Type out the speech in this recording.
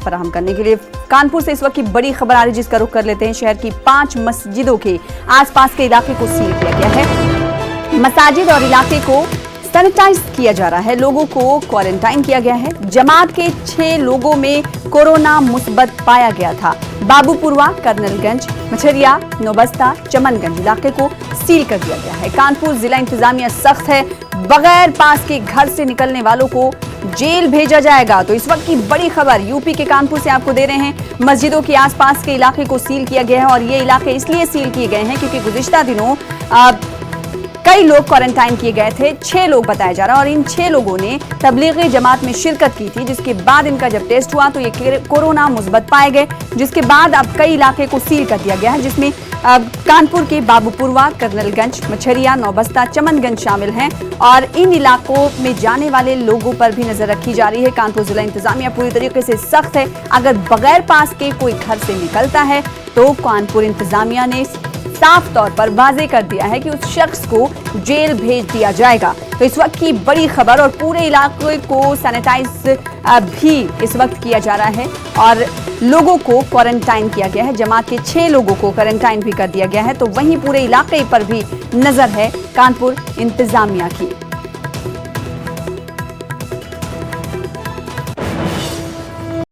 फराहम करने के लिए। कानपुर से इस वक्त की बड़ी खबर आ रही है जिसका रुख कर लेते हैं। शहर की 5 मस्जिदों के आसपास के इलाके को सील किया गया है। मसाजिद और इलाके को सैनिटाइज किया जा रहा है। लोगों को क्वारंटाइन किया गया है। जमात के 6 लोगों में कोरोना मुस्बत पाया गया था। बाबूपुरवा, कर्नलगंज, मछरिया, नौबस्ता, चमनगंज इलाके को सील कर दिया गया है। कानपुर जिला इंतजामिया सख्त है। बगैर पास के घर से निकलने वालों को जेल भेजा जाएगा। तो इस वक्त की बड़ी खबर यूपी के कानपुर से आपको दे रहे हैं। मस्जिदों के आसपास के इलाके को सील किया गया है और ये इलाके इसलिए सील किए गए हैं क्योंकि गुज़िश्ता दिनों कई लोग क्वारंटाइन किए गए थे। 6 लोग बताया जा रहा है और इन 6 लोगों ने तबलीगी जमात में शिरकत की थी, जिसके बाद इनका जब टेस्ट हुआ तो ये कोरोना मुस्बत पाए गए, जिसके बाद अब कई इलाके को सील कर दिया गया है, जिसमें कानपुर के बाबूपुरवा, कर्नलगंज, मछरिया, नौबस्ता, चमनगंज शामिल हैं और इन इलाकों में जाने वाले लोगों पर भी नजर रखी जा रही है। कानपुर जिला इंतजामिया पूरी तरीके से सख्त है। अगर बगैर पास के कोई घर से निकलता है तो कानपुर इंतजामिया ने साफ तौर पर वाजे कर दिया है कि उस शख्स को जेल भेज दिया जाएगा। तो इस वक्त की बड़ी खबर और पूरे इलाके को सैनिटाइज भी इस वक्त किया जा रहा है और लोगों को क्वारंटाइन किया गया है। जमात के 6 लोगों को क्वारंटाइन भी कर दिया गया है। तो वहीं पूरे इलाके पर भी नजर है कानपुर इंतजामिया की।